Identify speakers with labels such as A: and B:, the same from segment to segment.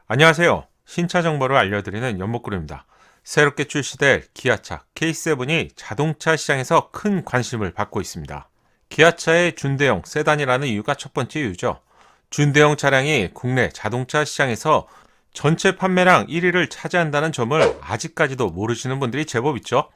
A: 안녕하세요. 신차 정보를 알려드리는 연목구름입니다. 새롭게 출시될 기아차 K7이 자동차 시장에서 큰 관심을 받고 있습니다. 기아차의 준대형 세단이라는 이유가 첫 번째 이유죠. 준대형 차량이 국내 자동차 시장에서 전체 판매량 1위를 차지한다는 점을 아직까지도 모르시는 분들이 제법 있죠.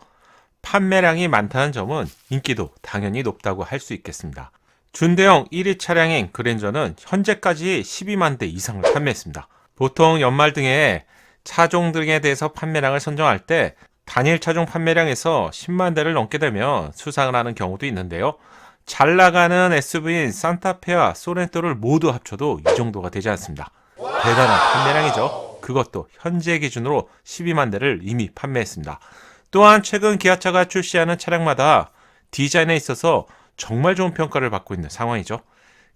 A: 판매량이 많다는 점은 인기도 당연히 높다고 할 수 있겠습니다. 준대형 1위 차량인 그랜저는 현재까지 12만 대 이상을 판매했습니다. 보통 연말 등에 차종 등에 대해서 판매량을 선정할 때 단일 차종 판매량에서 10만 대를 넘게 되면 수상을 하는 경우도 있는데요. 잘 나가는 SUV인 산타페와 소렌토를 모두 합쳐도 이 정도가 되지 않습니다. 대단한 판매량이죠. 그것도 현재 기준으로 12만 대를 이미 판매했습니다. 또한 최근 기아차가 출시하는 차량마다 디자인에 있어서 정말 좋은 평가를 받고 있는 상황이죠.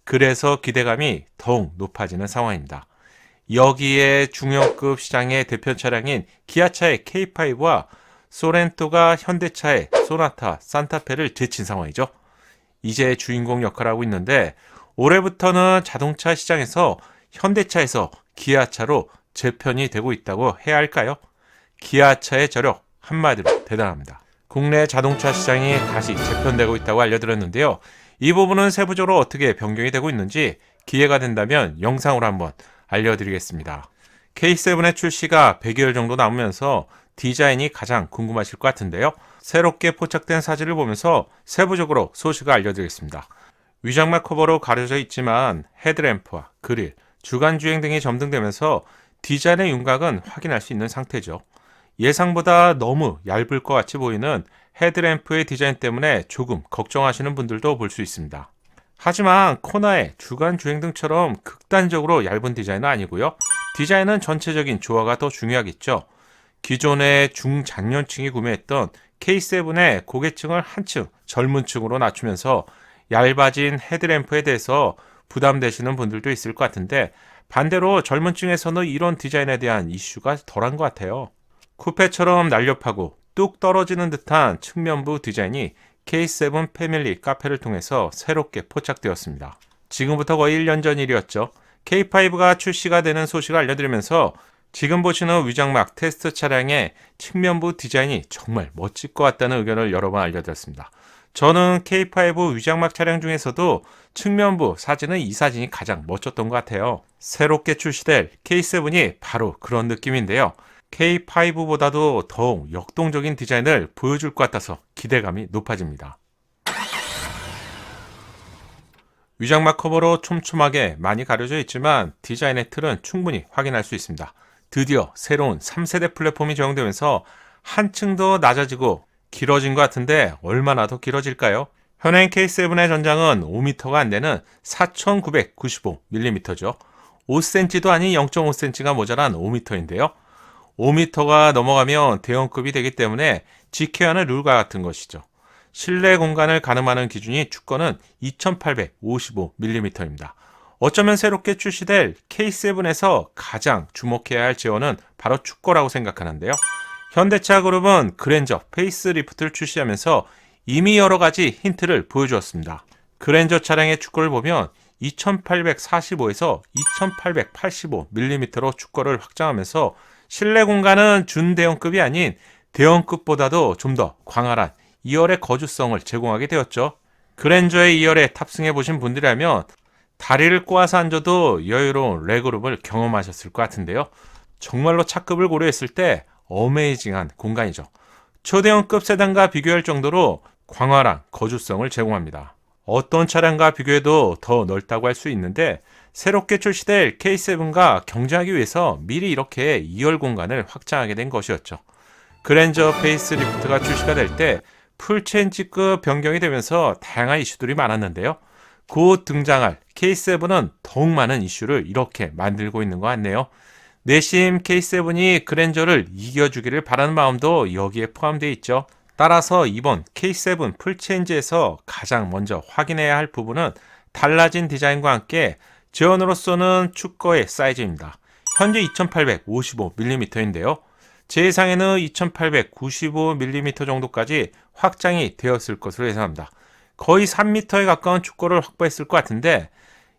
A: 그래서 기대감이 더욱 높아지는 상황입니다. 여기에 중형급 시장의 대표 차량인 기아차의 K5와 소렌토가 현대차의 소나타, 산타페를 제친 상황이죠. 이제 주인공 역할을 하고 있는데 올해부터는 자동차 시장에서 현대차에서 기아차로 재편이 되고 있다고 해야 할까요? 기아차의 저력 한마디로 대단합니다. 국내 자동차 시장이 다시 재편되고 있다고 알려드렸는데요. 이 부분은 세부적으로 어떻게 변경이 되고 있는지 기회가 된다면 영상으로 한번 알려드리겠습니다. K7의 출시가 100여일 정도 남으면서 디자인이 가장 궁금하실 것 같은데요. 새롭게 포착된 사진을 보면서 세부적으로 소식을 알려드리겠습니다. 위장막 커버로 가려져 있지만 헤드램프와 그릴, 주간 주행 등이 점등되면서 디자인의 윤곽은 확인할 수 있는 상태죠. 예상보다 너무 얇을 것 같이 보이는 헤드램프의 디자인 때문에 조금 걱정하시는 분들도 볼 수 있습니다. 하지만 코나의 주간 주행등처럼 극단적으로 얇은 디자인은 아니고요. 디자인은 전체적인 조화가 더 중요하겠죠. 기존의 중장년층이 구매했던 K7의 고객층을 한층 젊은 층으로 낮추면서 얇아진 헤드램프에 대해서 부담되시는 분들도 있을 것 같은데 반대로 젊은 층에서는 이런 디자인에 대한 이슈가 덜한 것 같아요. 쿠페처럼 날렵하고 뚝 떨어지는 듯한 측면부 디자인이 K7 패밀리 카페를 통해서 새롭게 포착되었습니다. 지금부터 거의 1년 전 일이었죠. K5가 출시가 되는 소식을 알려드리면서 지금 보시는 위장막 테스트 차량의 측면부 디자인이 정말 멋질 것 같다는 의견을 여러 번 알려드렸습니다. 저는 K5 위장막 차량 중에서도 측면부 사진은 이 사진이 가장 멋졌던 것 같아요. 새롭게 출시될 K7이 바로 그런 느낌인데요. K5보다도 더욱 역동적인 디자인을 보여줄 것 같아서 기대감이 높아집니다. 위장막 커버로 촘촘하게 많이 가려져 있지만 디자인의 틀은 충분히 확인할 수 있습니다. 드디어 새로운 3세대 플랫폼이 적용되면서 한층 더 낮아지고 길어진 것 같은데 얼마나 더 길어질까요? 현행 K7의 전장은 5m가 안 되는 4995mm죠. 5cm도 아닌 0.5cm가 모자란 5m인데요. 5m가 넘어가면 대형급이 되기 때문에 지켜야 하는 룰과 같은 것이죠. 실내 공간을 가늠하는 기준이 축거는 2855mm입니다. 어쩌면 새롭게 출시될 K7에서 가장 주목해야 할 제어는 바로 축거라고 생각하는데요. 현대차 그룹은 그랜저 페이스리프트를 출시하면서 이미 여러 가지 힌트를 보여주었습니다. 그랜저 차량의 축거를 보면 2845에서 2885mm로 축거를 확장하면서 실내 공간은 준대형급이 아닌 대형급보다도 좀 더 광활한 2열의 거주성을 제공하게 되었죠. 그랜저의 2열에 탑승해 보신 분들이라면 다리를 꼬아서 앉아도 여유로운 레그룸을 경험하셨을 것 같은데요. 정말로 차급을 고려했을 때 어메이징한 공간이죠. 초대형급 세단과 비교할 정도로 광활한 거주성을 제공합니다. 어떤 차량과 비교해도 더 넓다고 할 수 있는데 새롭게 출시될 K7과 경쟁하기 위해서 미리 이렇게 2열 공간을 확장하게 된 것이었죠. 그랜저 페이스리프트가 출시가 될 때 풀체인지급 변경이 되면서 다양한 이슈들이 많았는데요. 곧 등장할 K7은 더욱 많은 이슈를 이렇게 만들고 있는 것 같네요. 내심 K7이 그랜저를 이겨주기를 바라는 마음도 여기에 포함되어 있죠. 따라서 이번 K7 풀체인지에서 가장 먼저 확인해야 할 부분은 달라진 디자인과 함께 제원으로서는 축거의 사이즈입니다. 현재 2855mm인데요. 제상에는 2895mm 정도까지 확장이 되었을 것으로 예상합니다. 거의 3m에 가까운 축거를 확보했을 것 같은데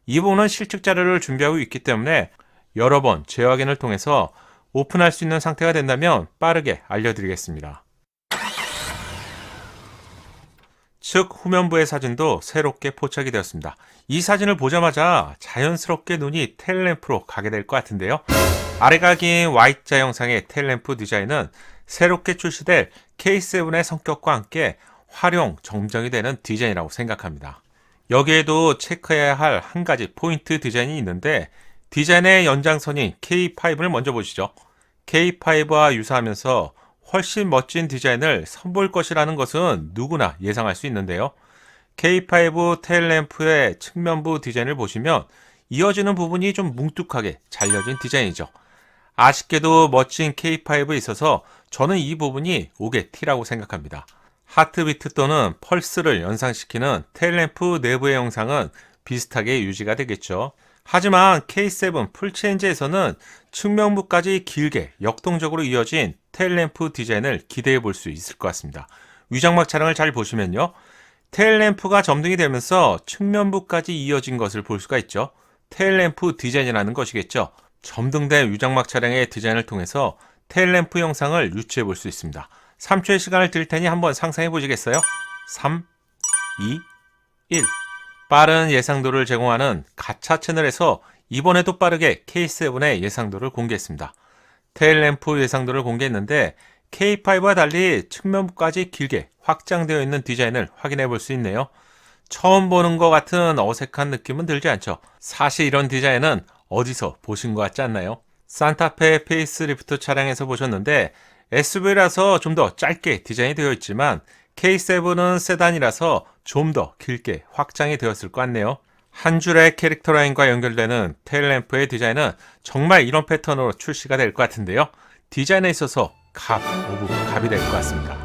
A: 이 부분은 실측 자료를 준비하고 있기 때문에 여러 번 재확인을 통해서 오픈할 수 있는 상태가 된다면 빠르게 알려드리겠습니다. 측 후면부의 사진도 새롭게 포착이 되었습니다. 이 사진을 보자마자 자연스럽게 눈이 테일램프로 가게 될 것 같은데요. 아래가 긴 Y자 형상의 테일램프 디자인은 새롭게 출시될 K7의 성격과 함께 활용, 정정이 되는 디자인이라고 생각합니다. 여기에도 체크해야 할 한 가지 포인트 디자인이 있는데 디자인의 연장선인 K5를 먼저 보시죠. K5와 유사하면서 훨씬 멋진 디자인을 선보일 것이라는 것은 누구나 예상할 수 있는데요. K5 테일램프의 측면부 디자인을 보시면 이어지는 부분이 좀 뭉툭하게 잘려진 디자인이죠. 아쉽게도 멋진 K5에 있어서 저는 이 부분이 5개 T라고 생각합니다. 하트비트 또는 펄스를 연상시키는 테일램프 내부의 영상은 비슷하게 유지가 되겠죠. 하지만 K7 풀체인지에서는 측면부까지 길게 역동적으로 이어진 테일램프 디자인을 기대해 볼 수 있을 것 같습니다. 위장막 촬영을 잘 보시면요. 테일램프가 점등이 되면서 측면부까지 이어진 것을 볼 수가 있죠. 테일램프 디자인이라는 것이겠죠. 점등된 위장막 차량의 디자인을 통해서 테일램프 영상을 유추해 볼 수 있습니다. 3초의 시간을 드릴 테니 한번 상상해 보시겠어요? 3, 2, 1. 빠른 예상도를 제공하는 가차 채널에서 이번에도 빠르게 K7의 예상도를 공개했습니다. 테일램프 예상도를 공개했는데 K5와 달리 측면부까지 길게 확장되어 있는 디자인을 확인해 볼 수 있네요. 처음 보는 것 같은 어색한 느낌은 들지 않죠. 사실 이런 디자인은 어디서 보신 것 같지 않나요? 산타페 페이스리프트 차량에서 보셨는데 SUV라서 좀 더 짧게 디자인이 되어 있지만 K7은 세단이라서 좀 더 길게 확장이 되었을 것 같네요. 한 줄의 캐릭터 라인과 연결되는 테일램프의 디자인은 정말 이런 패턴으로 출시가 될 것 같은데요. 디자인에 있어서 갑 오브 갑이 될 것 같습니다.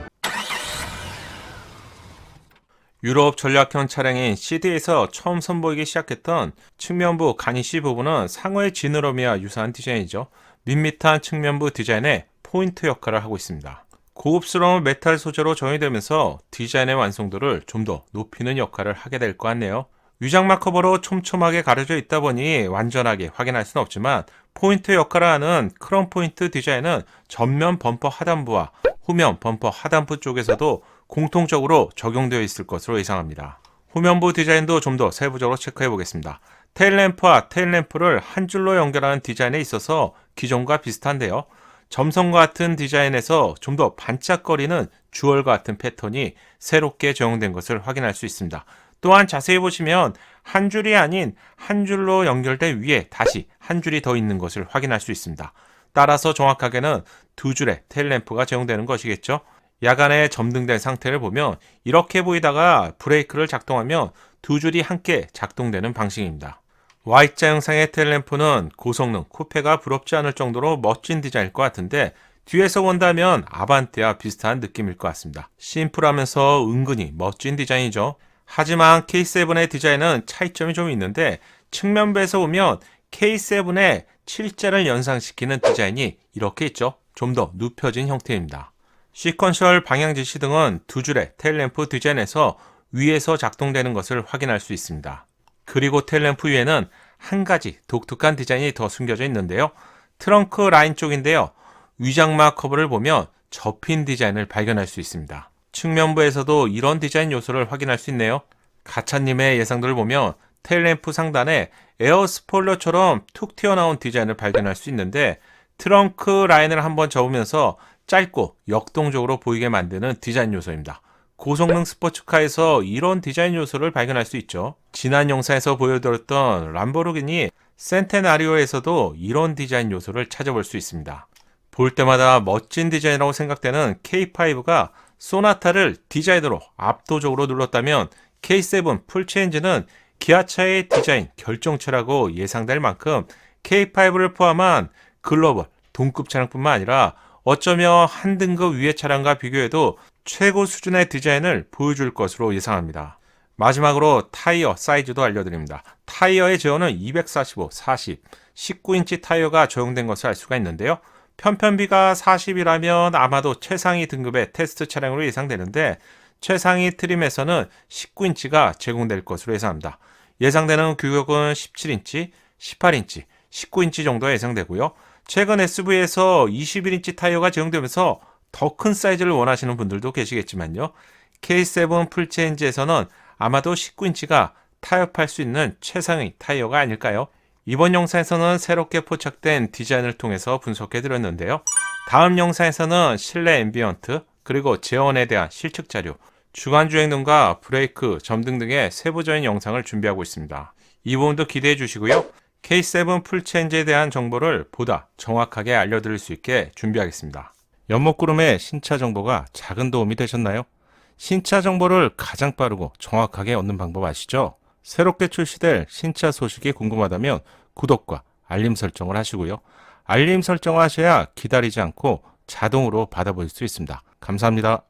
A: 유럽 전략형 차량인 CD에서 처음 선보이기 시작했던 측면부 가니쉬 부분은 상어의 지느러미와 유사한 디자인이죠. 밋밋한 측면부 디자인에 포인트 역할을 하고 있습니다. 고급스러운 메탈 소재로 정의되면서 디자인의 완성도를 좀 더 높이는 역할을 하게 될 것 같네요. 위장막 커버로 촘촘하게 가려져 있다 보니 완전하게 확인할 수는 없지만 포인트 역할을 하는 크롬 포인트 디자인은 전면 범퍼 하단부와 후면 범퍼 하단부 쪽에서도 공통적으로 적용되어 있을 것으로 예상합니다. 후면부 디자인도 좀 더 세부적으로 체크해 보겠습니다. 테일램프와 테일램프를 한 줄로 연결하는 디자인에 있어서 기존과 비슷한데요. 점선과 같은 디자인에서 좀 더 반짝거리는 주얼과 같은 패턴이 새롭게 적용된 것을 확인할 수 있습니다. 또한 자세히 보시면 한 줄이 아닌 한 줄로 연결된 위에 다시 한 줄이 더 있는 것을 확인할 수 있습니다. 따라서 정확하게는 두 줄의 테일램프가 적용되는 것이겠죠. 야간에 점등된 상태를 보면 이렇게 보이다가 브레이크를 작동하면 두 줄이 함께 작동되는 방식입니다. Y자 형상의 테일램프는 고성능 쿠페가 부럽지 않을 정도로 멋진 디자인일 것 같은데 뒤에서 본다면 아반떼와 비슷한 느낌일 것 같습니다. 심플하면서 은근히 멋진 디자인이죠. 하지만 K7의 디자인은 차이점이 좀 있는데 측면부에서 보면 K7의 7자를 연상시키는 디자인이 이렇게 있죠. 좀 더 눕혀진 형태입니다. 시퀀셜 방향 지시 등은 두 줄의 테일램프 디자인에서 위에서 작동되는 것을 확인할 수 있습니다. 그리고 테일램프 위에는 한 가지 독특한 디자인이 더 숨겨져 있는데요. 트렁크 라인 쪽인데요. 위장막 커브를 보면 접힌 디자인을 발견할 수 있습니다. 측면부에서도 이런 디자인 요소를 확인할 수 있네요. 가차님의 예상도를 보면 테일램프 상단에 에어 스포일러처럼 툭 튀어나온 디자인을 발견할 수 있는데 트렁크 라인을 한번 접으면서 짧고 역동적으로 보이게 만드는 디자인 요소입니다. 고성능 스포츠카에서 이런 디자인 요소를 발견할 수 있죠. 지난 영상에서 보여드렸던 람보르기니 센테나리오에서도 이런 디자인 요소를 찾아볼 수 있습니다. 볼 때마다 멋진 디자인이라고 생각되는 K5가 소나타를 디자인으로 압도적으로 눌렀다면 K7 풀체인지는 기아차의 디자인 결정체라고 예상될 만큼 K5를 포함한 글로벌 동급 차량뿐만 아니라 어쩌면 한 등급 위의 차량과 비교해도 최고 수준의 디자인을 보여줄 것으로 예상합니다. 마지막으로 타이어 사이즈도 알려드립니다. 타이어의 제어는 245, 40, 19인치 타이어가 적용된 것을 알 수가 있는데요. 편편비가 40이라면 아마도 최상위 등급의 테스트 차량으로 예상되는데 최상위 트림에서는 19인치가 제공될 것으로 예상합니다. 예상되는 규격은 17인치, 18인치, 19인치 정도가 예상되고요. 최근 SUV에서 21인치 타이어가 제공되면서 더 큰 사이즈를 원하시는 분들도 계시겠지만요. K7 풀체인지에서는 아마도 19인치가 타협할 수 있는 최상의 타이어가 아닐까요? 이번 영상에서는 새롭게 포착된 디자인을 통해서 분석해 드렸는데요. 다음 영상에서는 실내 앰비언트, 그리고 제원에 대한 실측 자료, 주간 주행등과 브레이크, 점등 등의 세부적인 영상을 준비하고 있습니다. 이 부분도 기대해 주시고요. K7 풀체인지에 대한 정보를 보다 정확하게 알려드릴 수 있게 준비하겠습니다. 연목구름의 신차 정보가 작은 도움이 되셨나요? 신차 정보를 가장 빠르고 정확하게 얻는 방법 아시죠? 새롭게 출시될 신차 소식이 궁금하다면 구독과 알림 설정을 하시고요. 알림 설정을 하셔야 기다리지 않고 자동으로 받아볼 수 있습니다. 감사합니다.